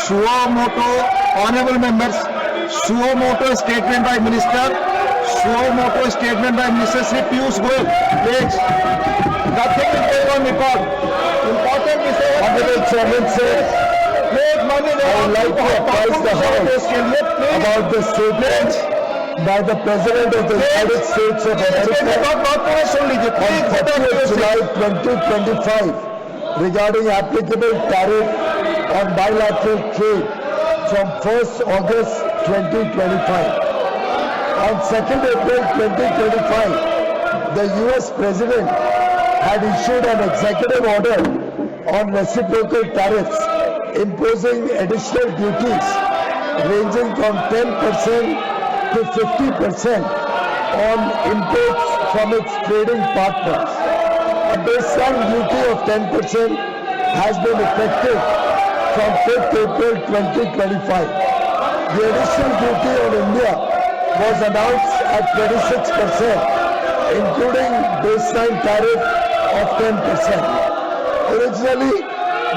suo moto, honorable members, suo moto statement by Minister, suo moto statement by Mr. Sri Piyush Goyal. Please. Nothing is going on record. Important is Honorable Chairman sir, I would like to apprise the House about the statement by the President of the United States of America on 30th July 2025 regarding applicable tariff on bilateral trade from 1st August 2025. On 2nd April 2025, the US President had issued an executive order on reciprocal tariffs imposing additional duties ranging from 10% to 50% on imports from its trading partners. A baseline duty of 10% has been effective from 5th April 2025. The additional duty on India was announced at 26%, including baseline tariff of 10%. Originally,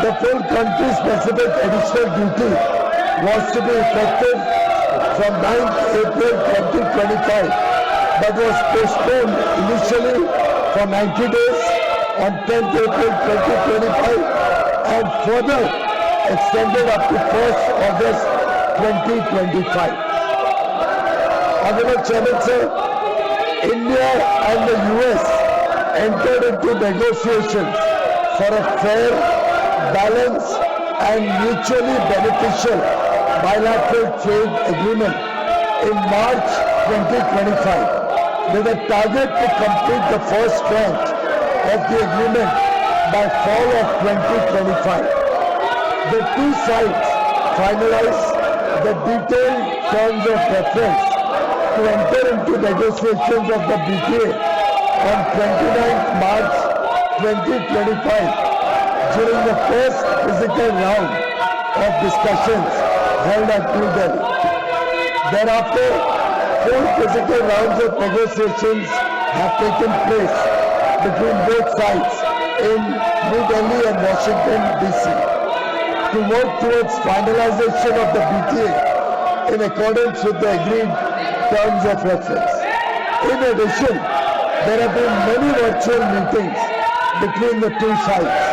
the full country-specific additional duty was to be effective from 9th April 2025, but was postponed initially for 90 days on 10th April 2025 and further extended up to 1st August 2025. Honorable Chairman sir, India and the US entered into negotiations for a fair, balanced and mutually beneficial bilateral trade agreement in March 2025 with a target to complete the first tranche of the agreement by fall of 2025. The two sides finalized the detailed terms of reference to enter into negotiations of the BTA on 29th March 2025 during the first physical round of discussions held at New Delhi. Thereafter, 4 physical rounds of negotiations have taken place between both sides in New Delhi and Washington, D.C. to work towards finalization of the BTA in accordance with the agreed terms of reference. In addition, there have been many virtual meetings between the two sides.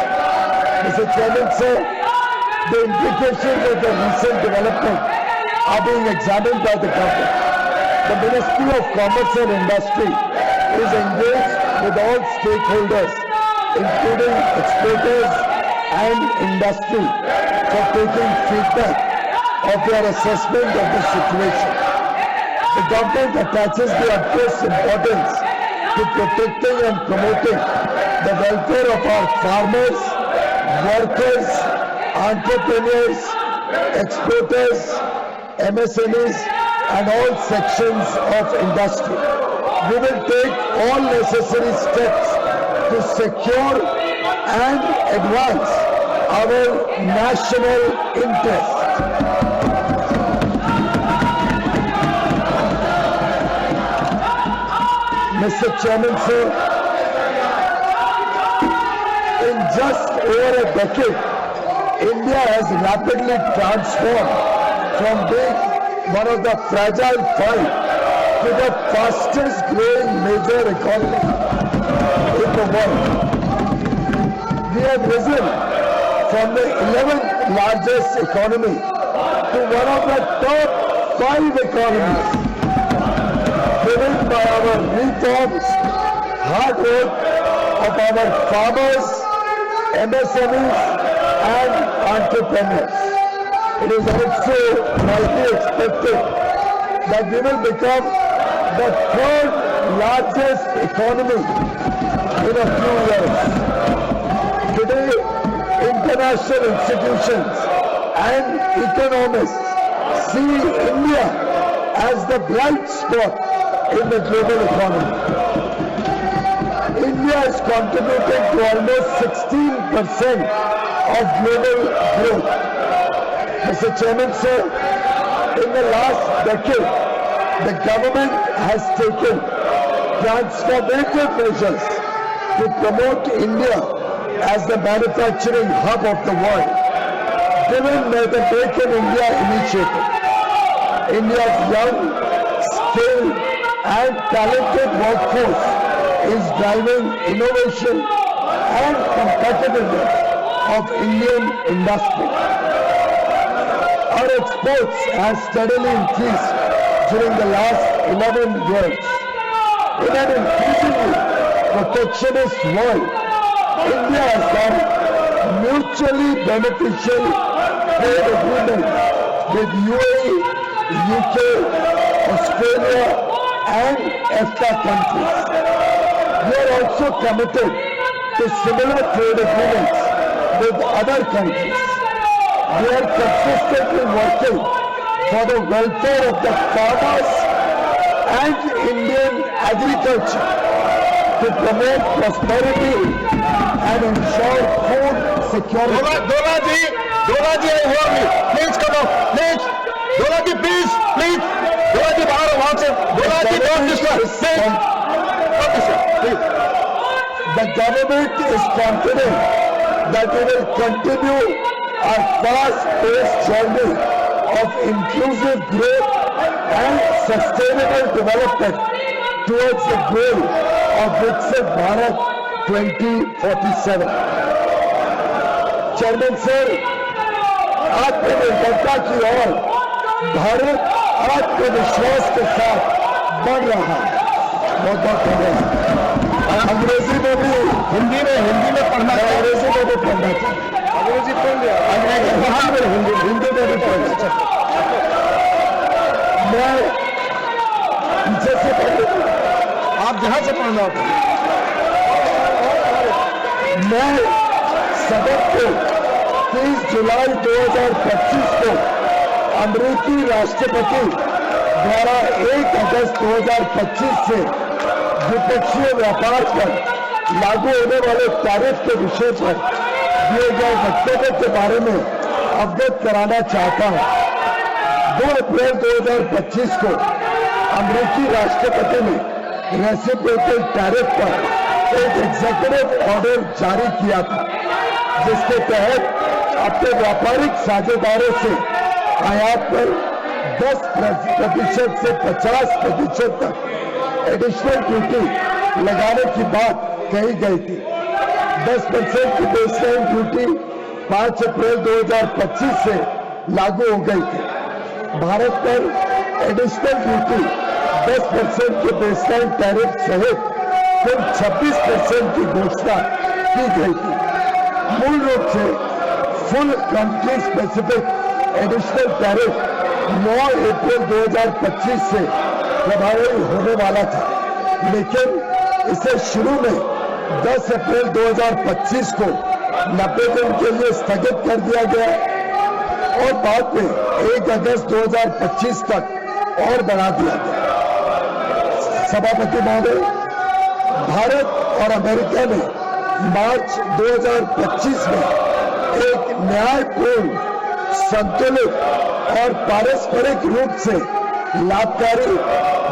Mr. Chairman, sir, the implications of the recent development are being examined by the government. The Ministry of Commerce and Industry is engaged with all stakeholders, including exporters and industry, for taking feedback of their assessment of the situation. The government attaches the utmost importance to protecting and promoting the welfare of our farmers, workers, entrepreneurs, exporters, MSMEs and all sections of industry. We will take all necessary steps to secure and advance our national interest. Mr. Chairman, sir, in just over a decade, India has rapidly transformed from being one of the fragile 5 to the fastest growing major economy in the world. We have risen from the 11th largest economy to one of the top 5 economies, driven by our reforms, hard work of our farmers, MSMEs and entrepreneurs. It is also widely expected that we will become the 3rd largest economy in a few years. Today, international institutions and economists see India as the bright spot in the global economy. India is contributing to almost 16% of global growth. Mr. Chairman, sir, in the last decade, the government has taken transformative measures to promote India as the manufacturing hub of the world. driven by the Make in India initiative. India's young, skilled and talented workforce is driving innovation and competitiveness of Indian industry. Our exports have steadily increased during the last 11 years. In an increasingly protectionist world, India has done mutually beneficial trade agreements with UAE, UK, Australia and EFTA countries. We are also committed to similar trade agreements with other countries. We are consistently working for the welfare of the farmers and Indian agriculture to promote prosperity and ensure food security. Dola ji, I hear me. Please come up. Please. Dola ji, please. Dola ji, बाहर वहां से. Dola ji, don't disturb. Please. Please. The government is confident that we will continue our fast-paced journey of inclusive growth and sustainable development towards the goal of Viksit Bharat 2047. Chairman sir, आत्मनिर्भरता की ओर भारत आत्मविश्वास के साथ बढ़ रहा है. बहुत बहुत धन्यवाद. अंग्रेजी में भी हिंदी में पढ़ना चाहिए. अंग्रेजी में भी पढ़ना चाहिए. अंग्रेजी पढ़ लिया. हिंदी में भी पढ़ना चाहिए. मैं पीछे से पढ़ आप जहां से पढ़ना हो. मैं सदन को 30 जुलाई 2025 को अमेरिकी राष्ट्रपति द्वारा 1 अगस्त 2025 से द्विपक्षीय व्यापार पर लागू होने वाले टैरिफ के विषय पर दिए गए वक्तव्य के बारे में अवगत कराना चाहता हूं. 2 अप्रैल 2025 को अमेरिकी राष्ट्रपति ने रेसिप्रोकल टैरिफ पर एक एग्जीक्यूटिव ऑर्डर जारी किया था, जिसके तहत अपने व्यापारिक साझेदारों से आयात पर 10% से 50% तक एडिशनल ड्यूटी लगाने की बात कही गई थी. 10% की बेसलाइन ड्यूटी 5 अप्रैल 2025 से लागू हो गई थी. भारत पर एडिशनल ड्यूटी 10% के बेसलाइन टैरिफ सहित कुल 26% की घोषणा की गई थी. मूल रूप से full country specific additional tariff 9 अप्रैल 2025 से प्रभावी होने वाला था, लेकिन इसे शुरू में 10 अप्रैल 2025 को 90 दिन के लिए स्थगित कर दिया गया और बाद में 1 अगस्त 2025 तक और बढ़ा दिया गया. सभापति महोदय, भारत और अमेरिका ने मार्च 2025 में एक न्यायपूर्ण, संतुलित और पारस्परिक रूप से लाभकारी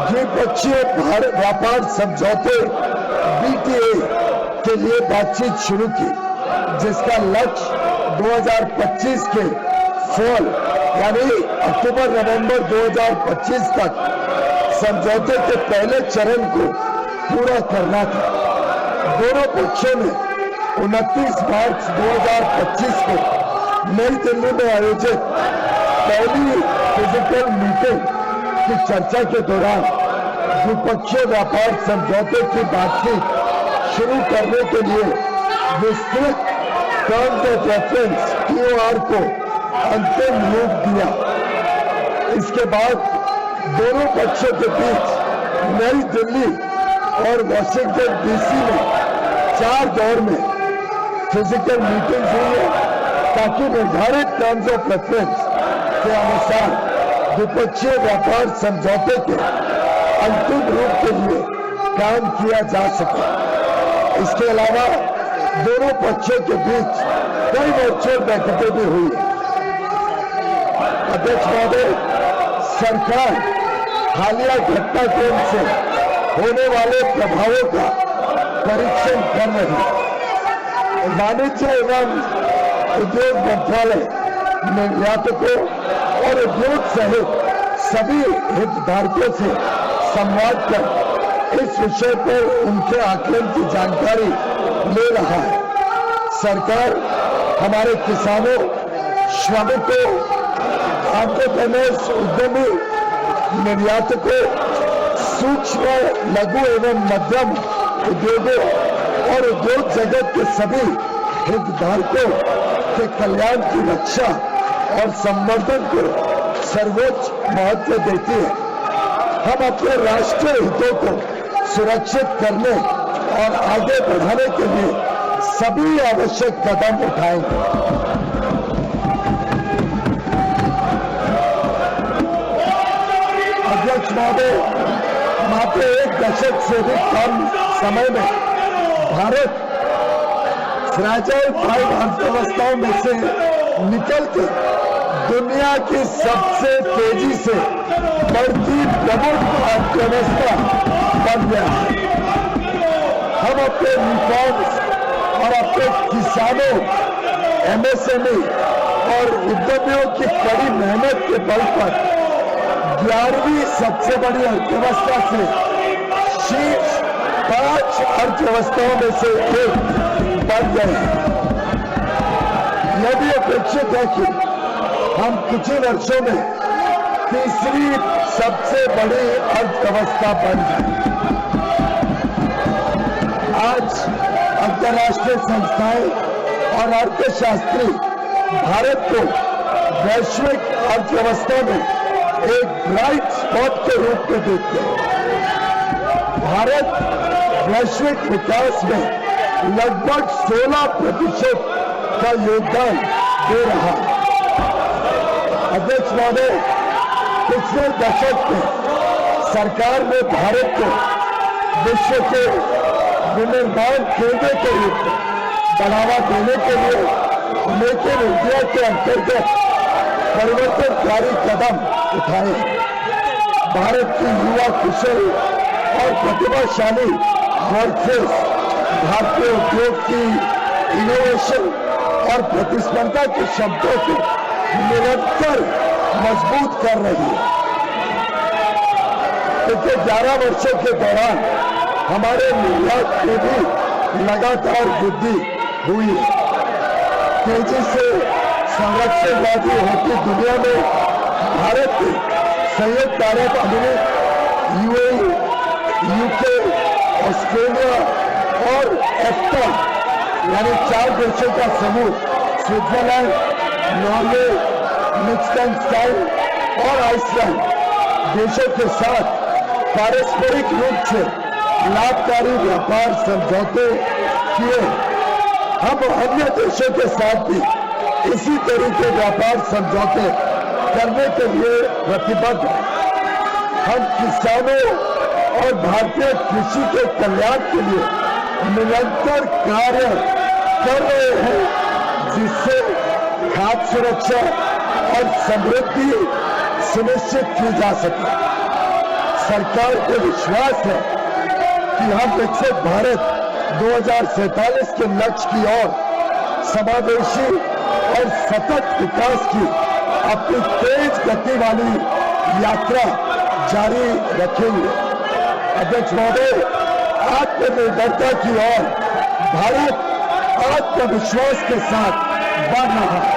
द्विपक्षीय व्यापार समझौते BTA के लिए बातचीत शुरू की, जिसका लक्ष्य 2025 के फॉल यानी अक्टूबर-नवंबर 2025 तक समझौते के पहले चरण को पूरा करना था. दोनों पक्षों ने 29 मार्च 2025 को नई दिल्ली में आयोजित पहली फिजिकल मीटिंग की चर्चा के दौरान द्विपक्षीय व्यापार समझौते की बातचीत शुरू करने के लिए विस्तृत टर्म्स ऑफ रेफरेंस TOR को अंतिम रूप दिया. इसके बाद दोनों पक्षों के बीच नई दिल्ली और वाशिंगटन DC में 4 दौर में फिजिकल मीटिंग्स हुई है, ताकि निर्धारित टर्म्स ऑफ रेफरेंस के अनुसार द्विपक्षीय व्यापार समझौते के अंतिम रूप के लिए काम किया जा सके. इसके अलावा दोनों पक्षों के बीच कई वर्चुअल बैठकें भी हुई है. अध्यक्ष महोदय, सरकार हालिया घटनाक्रम से होने वाले प्रभावों का परीक्षण कर रही है. वाणिज्य एवं उद्योग मंत्रालय निर्यातकों और उद्योग सहित सभी हितधारकों से संवाद कर इस विषय पर उनके आकलन की जानकारी ले रहा है। सरकार हमारे किसानों, श्रमिकों, एंटरप्रेन्योर्स, उद्यमी, निर्यातकों, सूक्ष्म, लघु एवं मध्यम उद्योगों और उद्योग जगत के सभी हितधारकों के कल्याण की रक्षा और संवर्धन को सर्वोच्च महत्व देती है। हम अपने राष्ट्रीय हितों को सुरक्षित करने और आगे बढ़ाने के लिए सभी आवश्यक कदम उठाएंगे। अध्यक्ष महोदय, मात्र एक दशक से भी कम समय में भारत फ्रैजाइल 5 अर्थव्यवस्थाओं में से निकलकर दुनिया की सबसे तेजी से बढ़ती प्रमुख अर्थव्यवस्था बन गया है। हम अपने रिफॉर्म्स और अपने किसानों, एमएसएमई और उद्यमियों की कड़ी मेहनत के बल पर 11वीं सबसे बड़ी अर्थव्यवस्था से शीर्ष 5 अर्थव्यवस्थाओं में से एक बन गए हैं। यह भी अपेक्षित है कि हम कुछ ही वर्षों में तीसरी सबसे बड़ी अर्थव्यवस्था बन जाए। आज अंतर्राष्ट्रीय संस्थाएं और अर्थशास्त्री भारत को वैश्विक अर्थव्यवस्था में एक ब्राइट स्पॉट के रूप में देखते हैं। भारत वैश्विक विकास में लगभग 16% का योगदान दे रहा है। अध्यक्ष महोदय, पिछले दशक में सरकार ने भारत को विश्व के विनिर्माण केंद्र के रूप में बढ़ावा देने के लिए मेक इन इंडिया के अंतर्गत परिवर्तनकारी कदम उठाए। भारत की युवा कुशल और प्रतिभाशाली वर्कफोर्स भारतीय उद्योग की इनोवेशन और प्रतिस्पर्धा की क्षमताओं को निरंतर मजबूत कर रही है। पिछले 11 वर्षों के दौरान हमारे निर्यात में भी लगातार वृद्धि हुई। तेजी से संरक्षणवादी होती दुनिया में भारत ने संयुक्त अरब अमीरात, यूएई, यूके, ऑस्ट्रेलिया और एफ्टा यानी 4 देशों का समूह स्विट्जरलैंड, नॉर्वे, लिechtenstein और आइसलैंड देशों के साथ पारस्परिक रूप से लाभकारी व्यापार समझौते किए। हम अन्य देशों के साथ भी इसी तरह के व्यापार समझौते करने के लिए प्रतिबद्ध हैं। हम किसानों और भारतीय कृषि के कल्याण के लिए निरंतर कार्य कर रहे हैं, जिससे खाद्य सुरक्षा और समृद्धि सुनिश्चित की जा सके। सरकार को विश्वास है कि हम विकसित भारत 2047 के लक्ष्य की ओर समावेशी और सतत विकास की अपनी तेज गति वाली यात्रा जारी रखेंगे। अध्यक्ष महोदय, आत्मनिर्भरता की ओर भारत आत्मविश्वास के साथ बढ़ रहा है।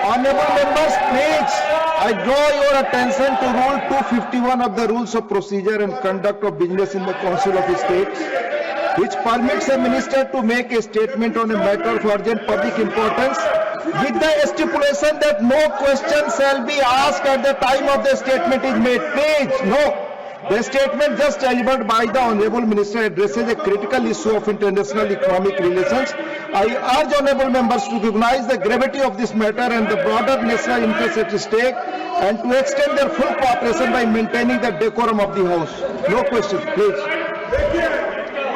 Honorable members, please, I draw your attention to Rule 251 of the Rules of Procedure and Conduct of Business in the Council of States, which permits a minister to make a statement on a matter of urgent public importance, with the stipulation that no question shall be asked at the time of the statement is made. Please, no. The statement just delivered by the Honorable Minister addresses a critical issue of international economic relations. I urge Honorable members to recognize the gravity of this matter and the broader national interest at stake, and to extend their full cooperation by maintaining the decorum of the House. No questions, please.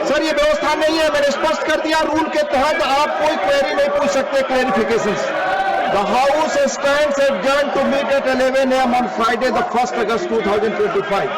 Sir, ये व्यवस्था नहीं है, मैंने स्पष्ट कर दिया। Rule के तहत आप कोई क्वेरी नहीं पूछ सकते, clarifications. The House stands adjourned to meet at 11 a.m. on Friday, the 1st August 2025.